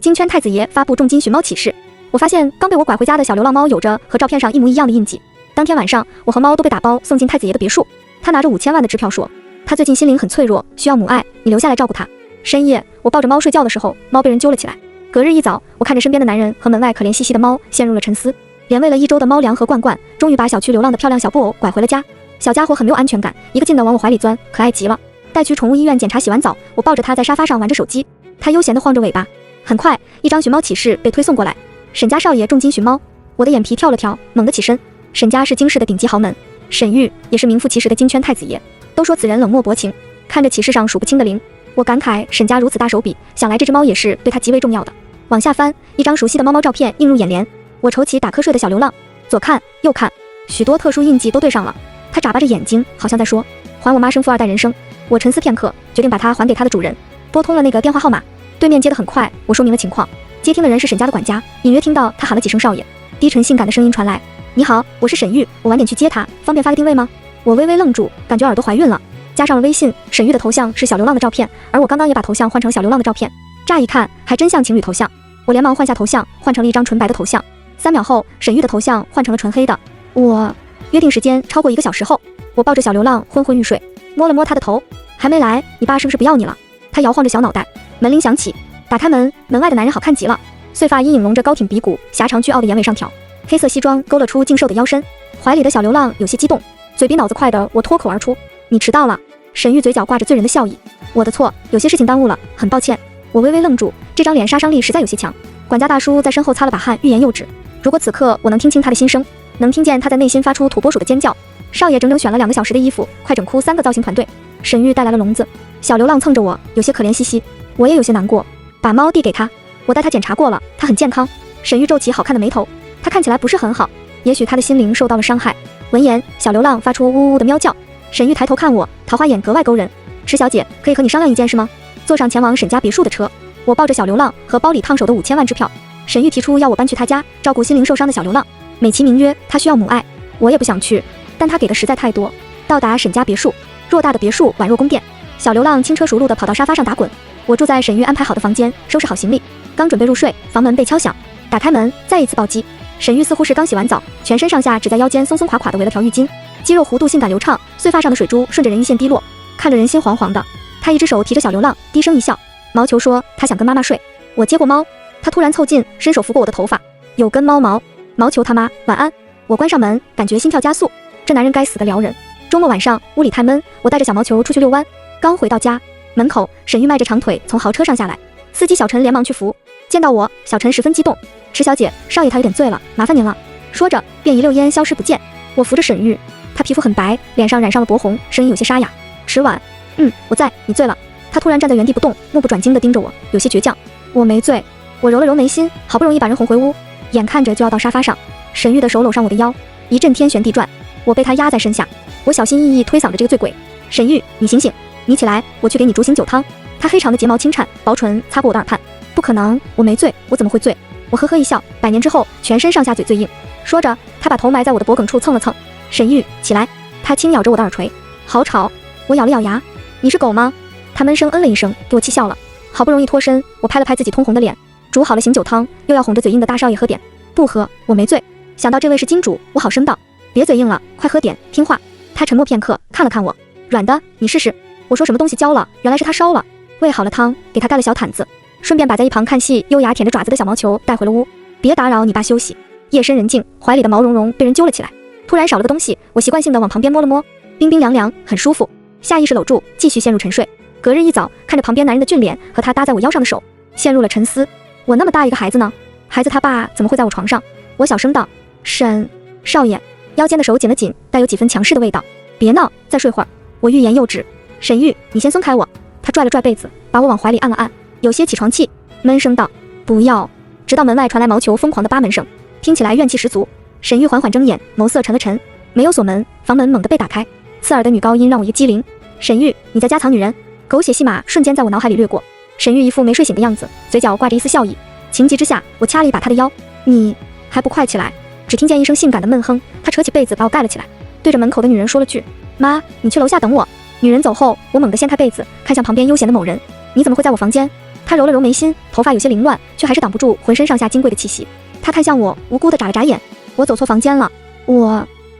金圈太子爷发布重金寻猫启事。我发现刚被我拐回家的小流浪猫有着和照片上一模一样的印记。当天晚上，我和猫都被打包送进太子爷的别墅。他拿着5000万的支票说，他最近心灵很脆弱，需要母爱，你留下来照顾他。深夜，我抱着猫睡觉的时候，猫被人揪了起来。隔日一早，我看着身边的男人和门外可怜兮兮的猫，陷入了沉思。连喂了1周的猫粮和罐罐，终于把小区流浪的漂亮小布偶拐回了家。小家伙很没有安全感，一个劲地往我怀里钻，可爱极了。带去宠物医院检查，洗完澡，我抱着它在沙发上玩着手机，它悠闲地晃着尾巴。很快，一张寻猫启事被推送过来，沈家少爷重金寻猫。我的眼皮跳了跳，猛地起身。沈家是京市的顶级豪门，沈玉也是名副其实的金圈太子爷。都说此人冷漠薄情，看着启事上数不清的零，我感慨沈家如此大手笔，想来这只猫也是对他极为重要的。往下翻，一张熟悉的猫猫照片映入眼帘。我瞅起打瞌睡的小流浪，左看右看，许多特殊印记都对上了。他眨巴着眼睛，好像在说还我妈生富2代人生。我沉思片刻，决定把它还给它的主人，拨通了那个电话号码。对面接得很快，我说明了情况。接听的人是沈家的管家，隐约听到他喊了几声少爷。低沉性感的声音传来，你好，我是沈玉，我晚点去接他，方便发个定位吗？我微微愣住，感觉耳朵怀孕了。加上了微信，沈玉的头像是小流浪的照片，而我刚刚也把头像换成小流浪的照片，乍一看还真像情侣头像。我连忙换下头像，换成了一张纯白的头像。3秒后，沈玉的头像换成了纯黑的。我约定时间超过1个小时后，我抱着小流浪昏昏欲睡，摸了摸他的头，还没来，你爸是不是不要你了？他摇晃着小脑袋。门铃响起，打开门，门外的男人好看极了，碎发阴影笼着高挺鼻骨，狭长巨傲的眼尾上挑，黑色西装勾勒出劲瘦的腰身。怀里的小流浪有些激动，嘴比脑子快的我脱口而出，你迟到了。沈玉嘴角挂着醉人的笑意，我的错，有些事情耽误了，很抱歉。我微微愣住，这张脸杀伤力实在有些强。管家大叔在身后擦了把汗，欲言又止。如果此刻我能听清他的心声，能听见他在内心发出土拨鼠的尖叫。少爷整整选了2个小时的衣服，快整哭3个造型团队。沈玉带来了笼子，小流浪蹭着我，有些可怜兮兮。我也有些难过，把猫递给他，我带他检查过了，他很健康。沈玉皱起好看的眉头，他看起来不是很好，也许他的心灵受到了伤害。闻言，小流浪发出呜呜的喵叫。沈玉抬头看我，桃花眼格外勾人。池小姐，可以和你商量一件事吗？坐上前往沈家别墅的车，我抱着小流浪和包里烫手的5000万支票。沈玉提出要我搬去他家，照顾心灵受伤的小流浪，美其名曰他需要母爱。我也不想去，但他给的实在太多。到达沈家别墅，偌大的别墅宛若宫殿。小流浪轻车熟路地跑到沙发上打滚。我住在沈玉安排好的房间，收拾好行李，刚准备入睡，房门被敲响。打开门，再一次暴击。沈玉似乎是刚洗完澡，全身上下只在腰间松松垮垮地围了条浴巾，肌肉弧度性感流畅，碎发上的水珠顺着人鱼线滴落，看着人心惶惶的。他一只手提着小流浪，低声一笑。毛球说他想跟妈妈睡。我接过猫，他突然凑近，伸手拂过我的头发，有根猫毛。毛球他妈，晚安。我关上门，感觉心跳加速。这男人该死的撩人。周末晚上屋里太闷，我带着小毛球出去遛弯。刚回到家，门口沈玉迈着长腿从豪车上下来，司机小陈连忙去扶。见到我，小陈十分激动。池小姐，少爷他有点醉了，麻烦您了。说着便一溜烟消失不见。我扶着沈玉，他皮肤很白，脸上染上了薄红，声音有些沙哑。池婉，我在，你醉了。他突然站在原地不动，目不转睛地盯着我，有些倔强。我没醉。我揉了揉眉心，好不容易把人哄回屋，眼看着就要到沙发上，沈玉的手搂上我的腰，一阵天旋地转，我被他压在身下。我小心翼翼推搡着这个醉鬼。沈玉，你醒醒，你起来，我去给你煮醒酒汤。他黑长的睫毛轻颤，薄唇擦过我的耳畔。不可能，我没醉，我怎么会醉？我呵呵一笑，100年之后全身上下嘴最硬。说着，他把头埋在我的脖颈处蹭了蹭。沈玉，起来。他轻咬着我的耳垂。好吵。我咬了咬牙。你是狗吗？他闷声嗯了一声，给我气笑了。好不容易脱身，我拍了拍自己通红的脸。煮好了醒酒汤，又要哄着嘴硬的大少爷喝点。不喝，我没醉。想到这位是金主，我好声道，别嘴硬了，快喝点，听话。他沉默片刻，看了看我，软的，你试试。我说什么东西焦了，原来是他烧了。喂好了汤，给他盖了小毯子，顺便把在一旁看戏优雅舔着爪子的小毛球带回了屋。别打扰你爸休息。夜深人静，怀里的毛茸茸被人揪了起来，突然少了个东西，我习惯性的往旁边摸了摸，冰冰凉凉，很舒服。下意识搂住，继续陷入沉睡。隔日一早，看着旁边男人的俊脸和他搭在我腰上的手，陷入了沉思。我那么大一个孩子呢？孩子他爸怎么会在我床上？我小声道，沈少爷。腰间的手紧了紧，带有几分强势的味道。别闹，再睡会儿。我欲言又止。沈玉，你先松开我。他拽了拽被子，把我往怀里按了按，有些起床气，闷声道，不要。直到门外传来毛球疯狂的扒门声，听起来怨气十足。沈玉缓缓睁眼，眸色沉了沉。没有锁门，房门猛地被打开，刺耳的女高音让我一激灵。沈玉，你在家藏女人？狗血戏码瞬间在我脑海里掠过。沈玉一副没睡醒的样子，嘴角挂着一丝笑意。情急之下，我掐了一把他的腰。你还不快起来？只听见一声性感的闷哼，他扯起被子把我盖了起来，对着门口的女人说了句，妈，你去楼下等我。女人走后，我猛地掀开被子，看向旁边悠闲的某人。你怎么会在我房间？他揉了揉眉心，头发有些凌乱，却还是挡不住浑身上下金贵的气息。他看向我，无辜地眨了眨眼。我走错房间了。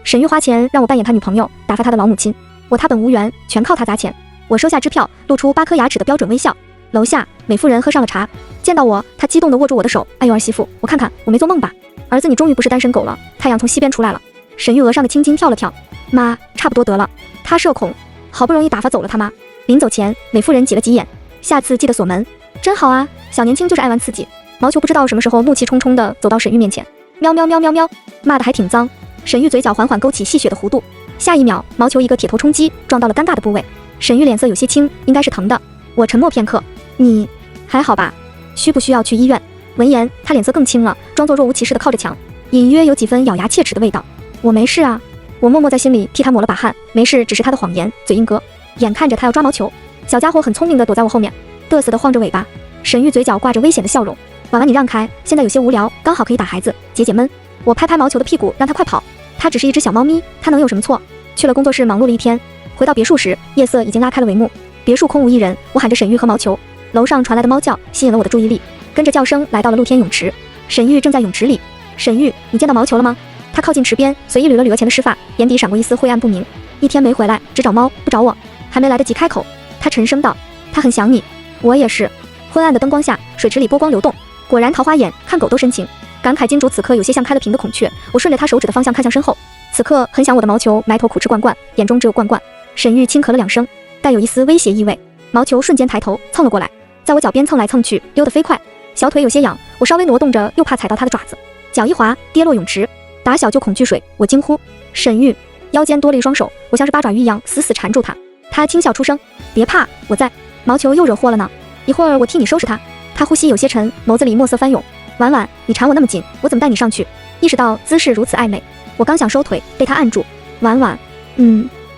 沈玉花钱让我扮演他女朋友，打发他的老母亲。他本无缘，全靠他砸钱。我收下支票，露出8颗牙齿的标准微笑。楼下，美妇人喝上了茶，见到我，她激动地握住我的手。哎呦，儿媳妇，我看看，我没做梦吧？儿子，你终于不是单身狗了。太阳从西边出来了。沈玉额上的青筋跳了跳。妈，差不多得了。他社恐，好不容易打发走了他妈。临走前，美妇人挤了挤眼，下次记得锁门。真好啊，小年轻就是爱玩刺激。毛球不知道什么时候怒气冲冲地走到沈玉面前，喵喵喵喵喵，骂得还挺脏。沈玉嘴角缓缓勾起戏谑的弧度。下一秒，毛球一个铁头冲击，撞到了尴尬的部位。沈玉脸色有些青，应该是疼的。我沉默片刻，你还好吧？需不需要去医院？闻言，他脸色更青了，装作若无其事地靠着墙，隐约有几分咬牙切齿的味道。我没事啊。我默默在心里替他抹了把汗，没事只是他的谎言，嘴硬哥。眼看着他要抓毛球，小家伙很聪明地躲在我后面，嘚瑟地晃着尾巴。沈玉嘴角挂着危险的笑容。婉婉，你让开，现在有些无聊，刚好可以打孩子，解解闷。我拍拍毛球的屁股，让他快跑。他只是一只小猫咪，他能有什么错？去了工作室忙碌了一天，回到别墅时，夜色已经拉开了帷幕。别墅空无一人，我喊着沈玉和毛球，楼上传来的猫叫吸引了我的注意力，跟着叫声来到了露天泳池。沈玉正在泳池里。沈玉，你见到毛球了吗？他靠近池边，随意捋了捋额前的湿发，眼底闪过一丝晦暗不明。一天没回来，只找猫不找我。还没来得及开口，他沉声道：他很想你。我也是。昏暗的灯光下，水池里波光流动，果然桃花眼，看狗都深情。感慨金主此刻有些像开了屏的孔雀。我顺着他手指的方向看向身后，此刻很想我的毛球埋头苦吃罐罐，眼中只有罐罐。沈玉轻咳了2声，带有一丝威胁意味。毛球瞬间抬头蹭了过来，在我脚边蹭来蹭去，溜得飞快。小腿有些痒，我稍微挪动着，又怕踩到他的爪子，脚一滑，跌落泳池。打小就恐惧水，我惊呼：沈玉！腰间多了一双手，我像是八爪鱼一样死死缠住他。他轻笑出声：别怕，我在。毛球又惹祸了呢，一会儿我替你收拾他。他呼吸有些沉，眸子里墨色翻涌。婉婉，你缠我那么紧，我怎么带你上去？意识到姿势如此暧昧，我刚想收腿，被他按住。婉婉，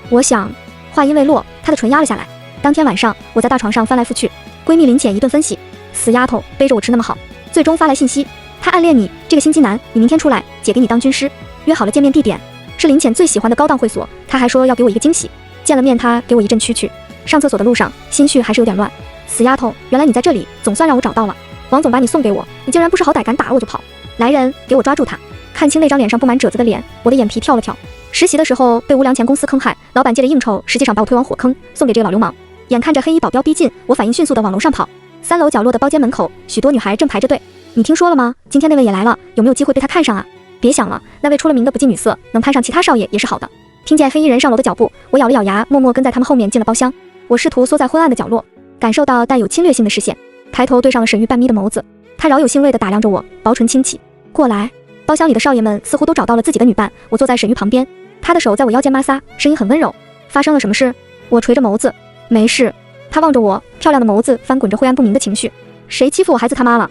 我想。话音未落，他的唇压了下来。当天晚上，我在大床上翻来覆去，闺蜜林浅一顿分析，死丫头背着我吃那么好，最终发来信息，他暗恋你，这个心机男，你明天出来，姐给你当军师。约好了见面地点是林浅最喜欢的高档会所，他还说要给我一个惊喜。见了面，他给我一阵蛐蛐。上厕所的路上，心绪还是有点乱。死丫头，原来你在这里，总算让我找到了。王总把你送给我，你竟然不识好歹，敢打了我就跑。来人，给我抓住他！看清那张脸上布满褶子的脸，我的眼皮跳了跳。实习的时候被无良前公司坑害，老板借着应酬，实际上把我推往火坑，送给这个老流氓。眼看着黑衣保镖逼近，我反应迅速地往楼上跑。3楼角落的包间门口，许多女孩正排着队。你听说了吗？今天那位也来了，有没有机会被他看上啊？别想了，那位出了名的不近女色，能攀上其他少爷也是好的。听见黑衣人上楼的脚步，我咬了咬牙，默默跟在他们后面进了包厢。我试图缩在昏暗的角落，感受到带有侵略性的视线，抬头对上了沈玉半眯的眸子。他饶有兴味地打量着我，薄唇轻启，过来。包厢里的少爷们似乎都找到了自己的女伴，我坐在沈玉旁边，他的手在我腰间摩挲，声音很温柔。发生了什么事？我垂着眸子，没事。他望着我，漂亮的眸子翻滚着晦暗不明的情绪。谁欺负我孩子他妈了？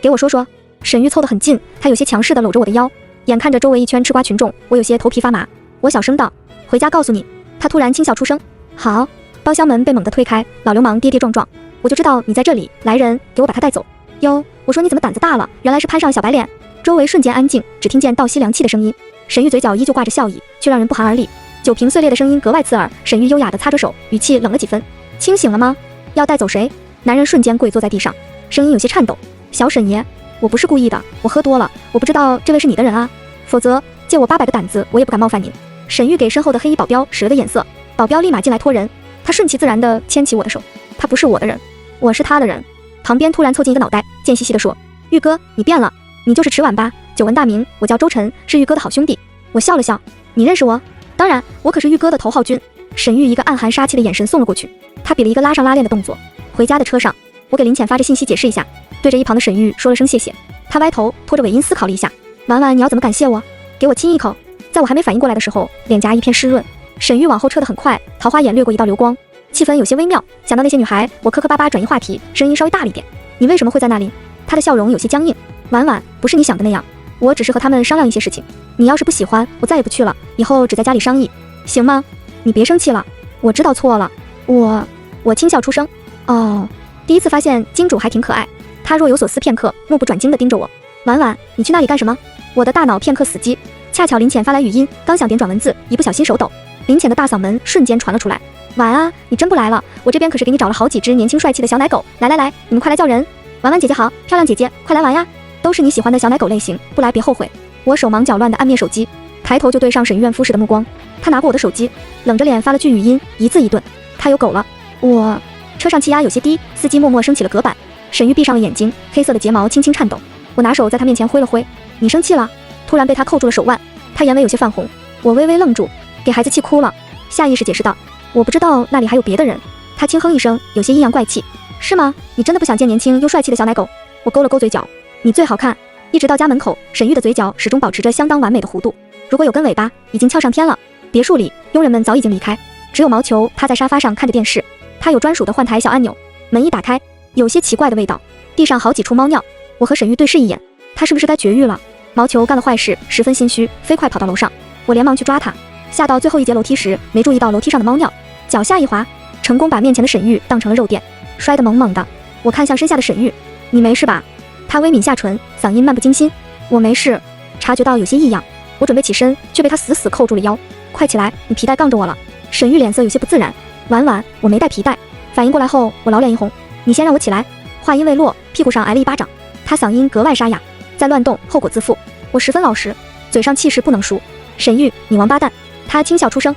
给我说说。沈玉凑得很近，他有些强势地搂着我的腰，眼看着周围一圈吃瓜群众，我有些头皮发麻。我小声道：回家告诉你。他突然轻笑出声：好。包厢门被猛地推开，老流氓跌跌撞撞，我就知道你在这里，来人，给我把他带走。哟，我说你怎么胆子大了，原来是攀上了小白脸。周围瞬间安静，只听见倒吸凉气的声音。沈玉嘴角依旧挂着笑意，却让人不寒而栗。酒瓶碎裂的声音格外刺耳。沈玉优雅地擦着手，语气冷了几分：清醒了吗？要带走谁？男人瞬间跪坐在地上，声音有些颤抖：小沈爷，我不是故意的，我喝多了，我不知道这位是你的人啊，否则借我800个胆子，我也不敢冒犯您。沈玉给身后的黑衣保镖使了个眼色，保镖立马进来拖人。他顺其自然地牵起我的手，他不是我的人，我是他的人。旁边突然凑近一个脑袋，贱兮兮地说：玉哥，你变了，你就是迟晚吧？久闻大名，我叫周晨，是玉哥的好兄弟。我笑了笑：你认识我？当然，我可是玉哥的头号军。沈玉一个暗含杀气的眼神送了过去，他比了一个拉上拉链的动作。回家的车上，我给林浅发着信息解释一下，对着一旁的沈玉说了声谢谢。他歪头拖着尾音思考了一下：婉婉，你要怎么感谢我？给我亲一口。在我还没反应过来的时候，脸颊一片湿润。沈玉往后撤得很快，桃花眼掠过一道流光，气氛有些微妙。想到那些女孩，我磕磕巴巴转移话题，声音稍微大了一点：你为什么会在那里？他的笑容有些僵硬。婉婉，不是你想的那样，我只是和他们商量一些事情，你要是不喜欢，我再也不去了，以后只在家里商议，行吗？你别生气了，我知道错了。我轻笑出声：哦。第一次发现金主还挺可爱。他若有所思片刻，目不转睛地盯着我：婉婉，你去那里干什么？我的大脑片刻死机，恰巧林浅发来语音，刚想点转文字，一不小心手抖，林浅的大嗓门瞬间传了出来：婉啊，你真不来了，我这边可是给你找了好几只年轻帅气的小奶狗，来来来，你们快来叫人。婉婉姐姐好，漂亮姐姐，快来玩呀！都是你喜欢的小奶狗类型，不来别后悔。我手忙脚乱地按灭手机，抬头就对上沈玉院夫士的目光。他拿过我的手机，冷着脸发了句语音，一字一顿。他有狗了。我。车上气压有些低，司机默默升起了隔板。沈玉闭上了眼睛，黑色的睫毛轻轻颤抖。我拿手在他面前挥了挥。你生气了？突然被他扣住了手腕，他眼尾有些泛红。我微微愣住，给孩子气哭了。下意识解释道，我不知道那里还有别的人。他轻哼一声，有些阴阳怪气。是吗？你真的不想见年轻又帅气的小奶狗？我勾了勾嘴角，你最好看。一直到家门口，沈玉的嘴角始终保持着相当完美的弧度，如果有根尾巴，已经翘上天了。别墅里，佣人们早已经离开，只有毛球趴在沙发上看着电视。他有专属的换台小按钮，门一打开，有些奇怪的味道，地上好几处猫尿。我和沈玉对视一眼，他是不是该绝育了？毛球干了坏事，十分心虚，飞快跑到楼上。我连忙去抓他，下到最后一节楼梯时，没注意到楼梯上的猫尿，脚下一滑，成功把面前的沈玉当成了肉垫，摔得猛猛的。我看向身下的沈玉，你没事吧？他微抿下唇，嗓音漫不经心，我没事。察觉到有些异样，我准备起身，却被他死死扣住了腰。快起来，你皮带杠着我了。沈玉脸色有些不自然，婉婉，我没带皮带。反应过来后，我老脸一红，你先让我起来。话音未落，屁股上挨了一巴掌。他嗓音格外沙哑，再乱动，后果自负。我十分老实，嘴上气势不能输。沈玉，你王八蛋！他轻笑出声，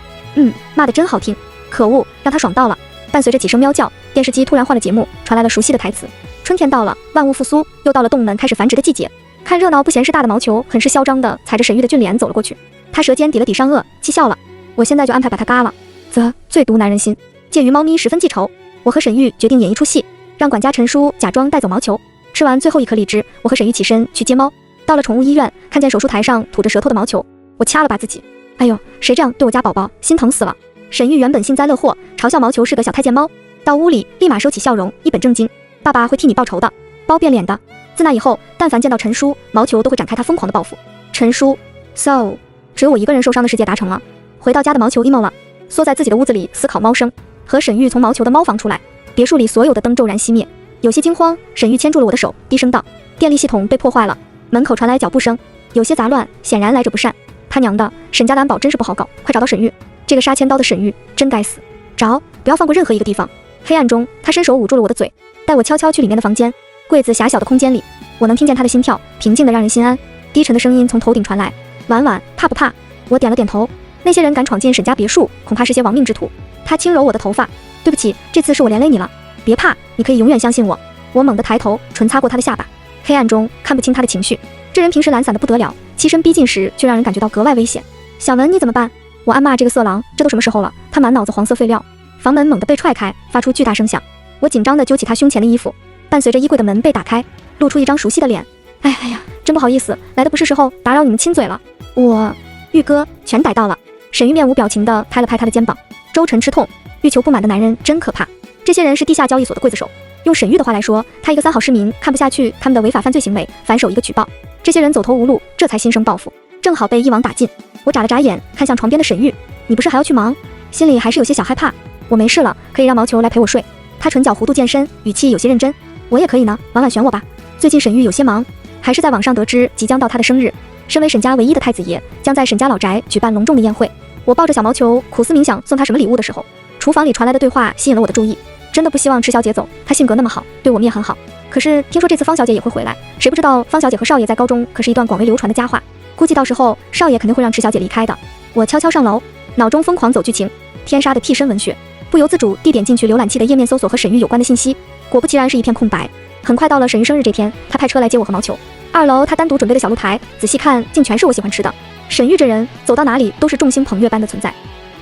骂得真好听。可恶，让他爽到了。伴随着几声喵叫，电视机突然换了节目，传来了熟悉的台词。春天到了，万物复苏，又到了动物们开始繁殖的季节。看热闹不嫌事大的毛球很是嚣张地踩着沈玉的俊脸走了过去，他舌尖抵了抵上颚，气笑了。我现在就安排把他嘎了。最毒男人心。鉴于猫咪十分记仇，我和沈玉决定演一出戏，让管家陈叔假装带走毛球。吃完最后一颗荔枝，我和沈玉起身去接猫。到了宠物医院，看见手术台上吐着舌头的毛球，我掐了把自己。哎呦，谁这样对我家宝宝，心疼死了。沈玉原本幸灾乐祸，嘲笑毛球是个小太监猫，到屋里立马收起笑容，一本正经。爸爸会替你报仇的，包变脸的。自那以后，但凡见到陈叔，毛球都会展开他疯狂的报复。陈叔 ，so 只有我一个人受伤的世界达成了。回到家的毛球 emo 了，缩在自己的屋子里思考猫生。和沈玉从毛球的猫房出来，别墅里所有的灯骤然熄灭，有些惊慌。沈玉牵住了我的手，低声道：“电力系统被破坏了。”门口传来脚步声，有些杂乱，显然来者不善。他娘的，沈家的安保真是不好搞，快找到沈玉！这个杀千刀的沈玉真该死，找，不要放过任何一个地方。黑暗中，他伸手捂住了我的嘴，带我悄悄去里面的房间。柜子狭小的空间里，我能听见他的心跳，平静的让人心安。低沉的声音从头顶传来：“婉婉，怕不怕？”我点了点头。那些人敢闯进沈家别墅，恐怕是些亡命之徒。他轻揉我的头发，对不起，这次是我连累你了。别怕，你可以永远相信我。我猛地抬头，唇擦过他的下巴。黑暗中看不清他的情绪，这人平时懒散的不得了，栖身逼近时却让人感觉到格外危险。小文，你怎么办？我暗骂这个色狼，这都什么时候了，他满脑子黄色废料。房门猛地被踹开，发出巨大声响。我紧张地揪起他胸前的衣服，伴随着衣柜的门被打开，露出一张熟悉的脸。哎呀，真不好意思，来的不是时候，打扰你们亲嘴了。玉哥全逮到了。沈玉面无表情地拍了拍他的肩膀。周晨吃痛，欲求不满的男人真可怕。这些人是地下交易所的刽子手，用沈玉的话来说，他一个三好市民看不下去他们的违法犯罪行为，反手一个举报。这些人走投无路，这才心生报复，正好被一网打尽。我眨了眨眼，看向床边的沈玉，你不是还要去忙？心里还是有些小害怕。我没事了，可以让毛球来陪我睡。他唇角弧度渐深，语气有些认真。我也可以呢，婉婉选我吧。最近沈玉有些忙，还是在网上得知即将到他的生日，身为沈家唯一的太子爷，将在沈家老宅举办隆重的宴会。我抱着小毛球苦思冥想送他什么礼物的时候，厨房里传来的对话吸引了我的注意。真的不希望池小姐走，她性格那么好，对我们也很好。可是听说这次方小姐也会回来，谁不知道方小姐和少爷在高中可是一段广为流传的佳话，估计到时候少爷肯定会让池小姐离开的。我悄悄上楼，脑中疯狂走剧情，天杀的替身文学，不由自主地点进去浏览器的页面搜索和沈玉有关的信息，果不其然是一片空白。很快到了沈玉生日这天，他派车来接我和毛球。2楼他单独准备的小露台，仔细看竟全是我喜欢吃的。沈玉这人走到哪里都是众星捧月般的存在。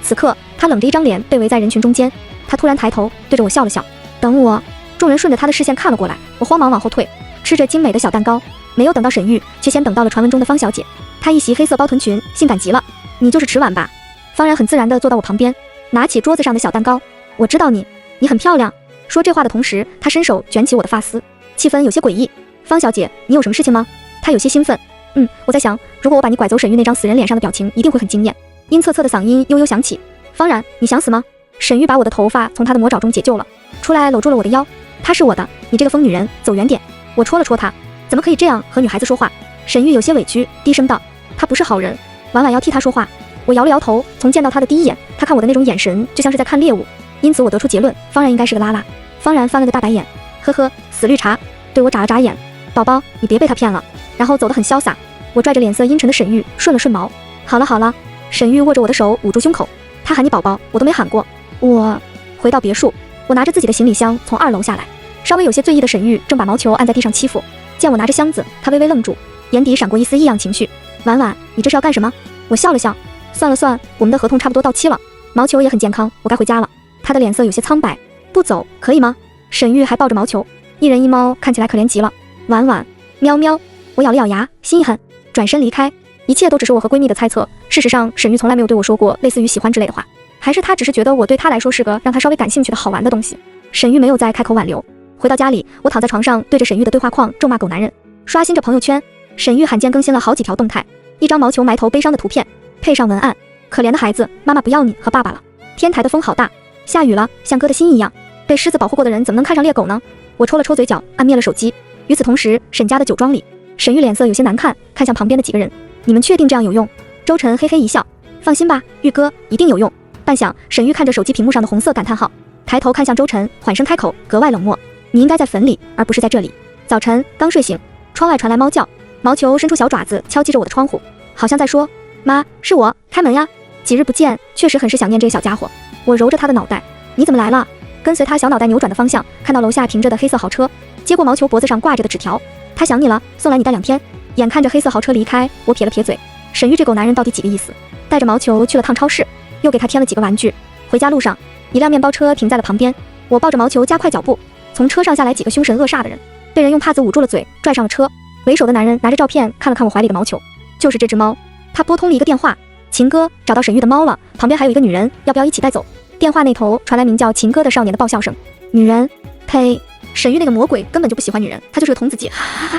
此刻他冷着一张脸被围在人群中间，他突然抬头对着我笑了笑，等我。众人顺着他的视线看了过来，我慌忙往后退，吃着精美的小蛋糕。没有等到沈玉，却先等到了传闻中的方小姐。她一袭黑色包臀裙，性感极了。你就是池婉吧？方然很自然地坐到我旁边，拿起桌子上的小蛋糕。我知道你很漂亮。说这话的同时，他伸手卷起我的发丝，气氛有些诡异。方小姐，你有什么事情吗？他有些兴奋。我在想，如果我把你拐走，沈玉那张死人脸上的表情一定会很惊艳。阴恻恻的嗓音悠悠响起。方然，你想死吗？沈玉把我的头发从他的魔爪中解救了出来，搂住了我的腰。他是我的，你这个疯女人，走远点。我戳了戳他，怎么可以这样和女孩子说话？沈玉有些委屈，低声道：“他不是好人，婉婉要替他说话。”我摇了摇头，从见到他的第一眼，他看我的那种眼神，就像是在看猎物。因此我得出结论，方然应该是个拉拉。方然翻了个大白眼，呵呵，死绿茶，对我眨了眨眼。宝宝，你别被他骗了。然后走得很潇洒。我拽着脸色阴沉的沈玉，顺了顺毛。好了好了。沈玉握着我的手，捂住胸口。他喊你宝宝，我都没喊过。我回到别墅，我拿着自己的行李箱从2楼下来。稍微有些醉意的沈玉正把毛球按在地上欺负。见我拿着箱子，他微微愣住，眼底闪过一丝异样情绪。婉婉，你这是要干什么？我笑了笑。算了算，我们的合同差不多到期了，毛球也很健康，我该回家了。他的脸色有些苍白。不走可以吗？沈玉还抱着毛球，一人一猫，看起来可怜极了。婉婉，喵喵。我咬了咬牙，心一狠，转身离开。一切都只是我和闺蜜的猜测，事实上沈玉从来没有对我说过类似于喜欢之类的话，还是他只是觉得我对他来说是个让他稍微感兴趣的好玩的东西。沈玉没有再开口挽留。回到家里，我躺在床上对着沈玉的对话框咒骂狗男人，刷新着朋友圈。沈玉罕见更新了好几条动态，一张毛球埋头悲伤的图片，配上文案：可怜的孩子，妈妈不要你和爸爸了。天台的风好大，下雨了，像割的心一样。被狮子保护过的人怎么能看上猎狗呢？我抽了抽嘴角，按灭了手机。与此同时，沈家的酒庄里，沈玉脸色有些难看，看向旁边的几个人：你们确定这样有用？周晨嘿嘿一笑：放心吧，玉哥，一定有用。半晌，沈玉看着手机屏幕上的红色感叹号，抬头看向周晨，缓声开口，格外冷漠：你应该在坟里，而不是在这里。早晨刚睡醒，窗外传来猫叫，毛球伸出小爪子敲击着我的窗户，好像在说：妈，是我，开门呀。几日不见，确实很是想念这个小家伙。我揉着他的脑袋：你怎么来了？跟随他小脑袋扭转的方向，看到楼下停着的黑色豪车，接过毛球脖子上挂着的纸条：他想你了，送来你待2天。眼看着黑色豪车离开，我撇了撇嘴，沈玉这狗男人到底几个意思？带着毛球去了趟超市，又给他添了几个玩具。回家路上，一辆面包车停在了旁边，我抱着毛球加快脚步。从车上下来几个凶神恶煞的人，被人用帕子捂住了嘴，拽上了车。为首的男人拿着照片看了看我怀里的毛球，就是这只猫。他拨通了一个电话：秦哥，找到沈玉的猫了，旁边还有一个女人，要不要一起带走？电话那头传来名叫秦哥的少年的爆笑声。女人？呸！沈玉那个魔鬼根本就不喜欢女人，他就是个童子鸡，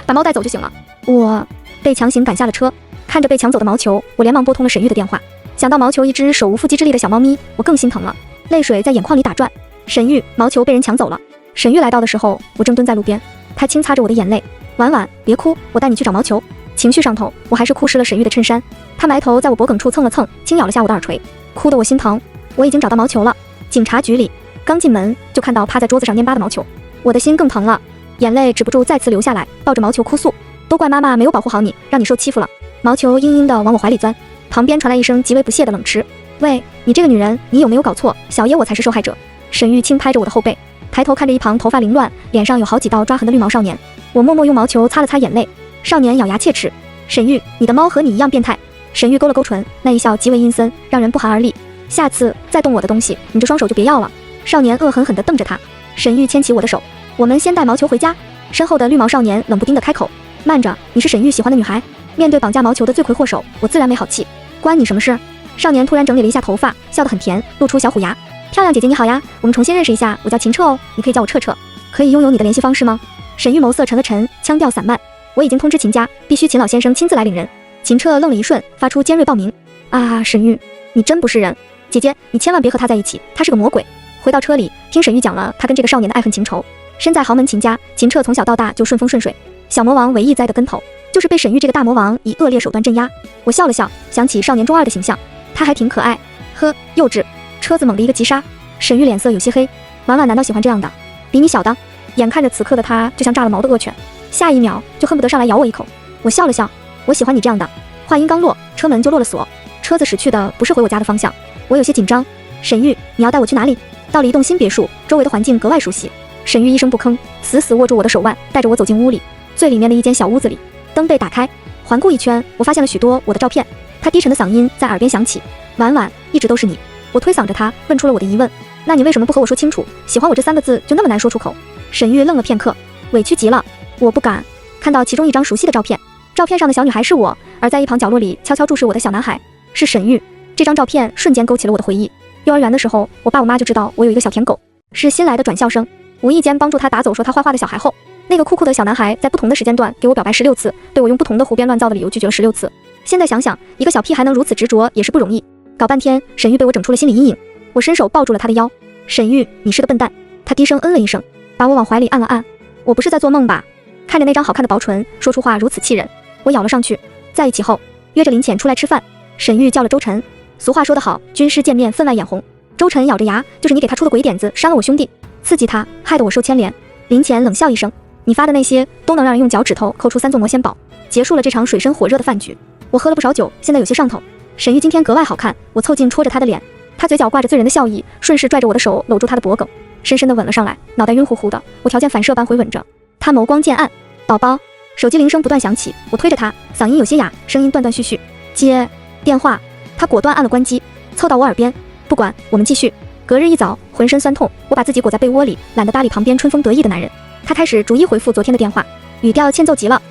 把猫带走就行了。我被强行赶下了车，看着被抢走的毛球，我连忙拨通了沈玉的电话。想到毛球一只手无缚鸡之力的小猫咪，我更心疼了，泪水在眼眶里打转。沈玉，毛球被人抢走了。沈玉来到的时候，我正蹲在路边，他轻擦着我的眼泪：婉婉，别哭，我带你去找毛球。情绪上头，我还是哭湿了沈玉的衬衫。他埋头在我脖梗处蹭了蹭，轻咬了下我的耳垂，哭得我心疼。我已经找到毛球了。警察局里，刚进门就看到趴在桌子上蔫巴的毛球，我的心更疼了，眼泪止不住再次流下来，抱着毛球哭诉：都怪妈妈没有保护好你，让你受欺负了。毛球嘤嘤地往我怀里钻，旁边传来一声极为不屑的冷嗤：喂，你这个女人，你有没有搞错？小爷我才是受害者。沈玉轻拍着我的后背，抬头看着一旁头发凌乱，脸上有好几道抓痕的绿毛少年。我默默用毛球擦了擦眼泪。少年咬牙切齿：沈玉，你的猫和你一样变态。沈玉勾了勾唇，那一笑极为阴森，让人不寒而栗。下次再动我的东西，你这双手就别要了。少年恶狠狠地瞪着他。沈玉牵起我的手：我们先带毛球回家。身后的绿毛少年冷不丁地开口：慢着，你是沈玉喜欢的女孩。面对绑架毛球的罪魁祸首，我自然没好气。关你什么事？少年突然整理了一下头发，笑得很甜，露出小虎牙。漂亮姐姐你好呀，我们重新认识一下，我叫秦彻哦，你可以叫我彻彻。可以拥有你的联系方式吗？沈玉眸色沉了沉，腔调散漫：我已经通知秦家，必须秦老先生亲自来领人。秦彻愣了一瞬，发出尖锐报鸣：啊，沈玉，你真不是人。姐姐，你千万别和他在一起，他是个魔鬼。回到车里，听沈玉讲了他跟这个少年的爱恨情仇。身在豪门秦家，秦彻从小到大就顺风顺水，小魔王唯一栽的跟头就是被沈玉这个大魔王以恶劣手段镇压。我笑了笑，想起少年中二的形象，他还挺可爱。呵，幼稚。车子猛地一个急刹，沈玉脸色有些黑：婉婉难道喜欢这样的比你小的？眼看着此刻的他就像炸了毛的恶犬，下一秒就恨不得上来咬我一口。我笑了笑：我喜欢你这样的。话音刚落，车门就落了锁，车子驶去的不是回我家的方向。我有些紧张：沈玉，你要带我去哪里？到了一栋新别墅，周围的环境格外熟悉。沈玉一声不吭，死死握住我的手腕，带着我走进屋里。最里面的一间小屋子里，灯被打开，环顾一圈，我发现了许多我的照片。他低沉的嗓音在耳边响起：婉婉，一直都是你。我推搡着他，问出了我的疑问：那你为什么不和我说清楚？喜欢我这3个字就那么难说出口？沈玉愣了片刻，委屈极了。我不敢。看到其中一张熟悉的照片，照片上的小女孩是我，而在一旁角落里悄悄注视我的小男孩是沈玉。这张照片瞬间勾起了我的回忆。幼儿园的时候，我爸我妈就知道我有一个小舔狗，是新来的转校生。无意间帮助他打走说他坏话的小孩后，那个酷酷的小男孩在不同的时间段给我表白16次，对我用不同的胡编乱造的理由拒绝了16次。现在想想，一个小屁孩能如此执着也是不容易。搞半天，沈玉被我整出了心理阴影。我伸手抱住了他的腰：沈玉，你是个笨蛋。他低声嗯了一声，把我往怀里按了按。我不是在做梦吧？看着那张好看的薄唇，说出话如此气人，我咬了上去。在一起后，约着林浅出来吃饭。沈玉叫了周晨。俗话说得好，军师见面分外眼红。周晨咬着牙，就是你给他出的鬼点子伤了我兄弟，刺激他，害得我受牵连。林浅冷笑一声，你发的那些都能让人用脚趾头抠出3座魔仙堡，结束了这场水深火热的饭局。我喝了不少酒，现在有些上头。沈玉今天格外好看，我凑近戳着他的脸，他嘴角挂着醉人的笑意，顺势拽着我的手搂住他的脖颈，深深地吻了上来，脑袋晕乎乎的，我条件反射般回吻着。他眸光渐暗，宝宝。手机铃声不断响起，我推着他，嗓音有些哑，声音断断续续。接电话。他果断按了关机，凑到我耳边，不管，我们继续。隔日一早，浑身酸痛，我把自己裹在被窝里，懒得搭理旁边春风得意的男人。他开始逐一回复昨天的电话，语调欠揍极了。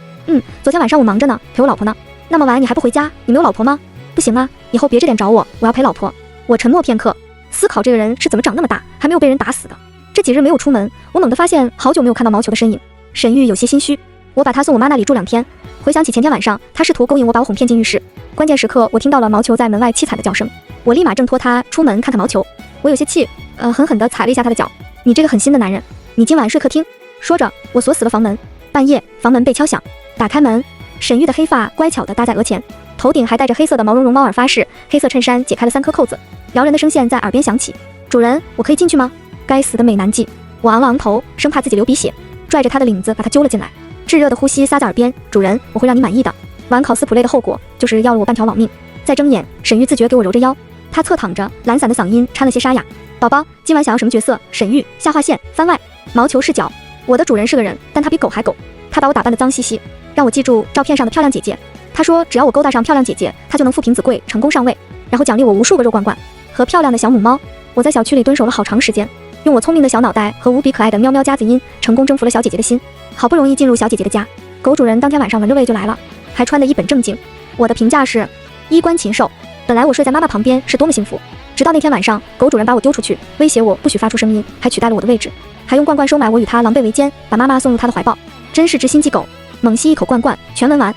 昨天晚上我忙着呢，陪我老婆呢。那么晚你还不回家？你没有老婆吗？不行啊，以后别这点找我，我要陪老婆。我沉默片刻，思考这个人是怎么长那么大，还没有被人打死的。这几日没有出门，我猛地发现好久没有看到毛球的身影。沈玉有些心虚，我把他送我妈那里住2天。回想起前天晚上，他试图勾引我，把我哄骗进浴室。关键时刻，我听到了毛球在门外凄惨的叫声。我立马挣脱他，出门看看毛球。我有些气，狠狠地踩了一下他的脚。你这个狠心的男人，你今晚睡客厅。说着，我锁死了房门。半夜，房门被敲响，打开门，沈玉的黑发乖巧地搭在额前，头顶还戴着黑色的毛茸茸猫耳发饰，黑色衬衫解开了3颗扣子，撩人的声线在耳边响起。主人，我可以进去吗？该死的美男计！我昂了昂头，生怕自己流鼻血，拽着他的领子把他揪了进来。炙热的呼吸撒在耳边，主人，我会让你满意的。玩考斯普类的后果就是要了我半条老命。再睁眼，沈玉自觉给我揉着腰，他侧躺着，懒散的嗓音掺了些沙哑。宝宝，今晚想要什么角色？沈玉，下划线，番外，毛球视角。我的主人是个人，但他比狗还狗。他把我打扮得脏兮兮，让我记住照片上的漂亮姐姐。他说只要我勾搭上漂亮姐姐，他就能富平子贵，成功上位，然后奖励我无数个肉罐罐和漂亮的小母猫。我在小区里蹲守了好长时间，用我聪明的小脑袋和无比可爱的喵喵夹子音，成功征服了小姐姐的心。好不容易进入小姐姐的家，狗主人当天晚上闻着味就来了，还穿得一本正经。我的评价是衣冠禽兽。本来我睡在妈妈旁边是多么幸福，直到那天晚上，狗主人把我丢出去，威胁我不许发出声音，还取代了我的位置，还用罐罐收买我与他狼狈为奸，把妈妈送入他的怀抱。真是知心机狗。猛吸一口罐罐，全闻完，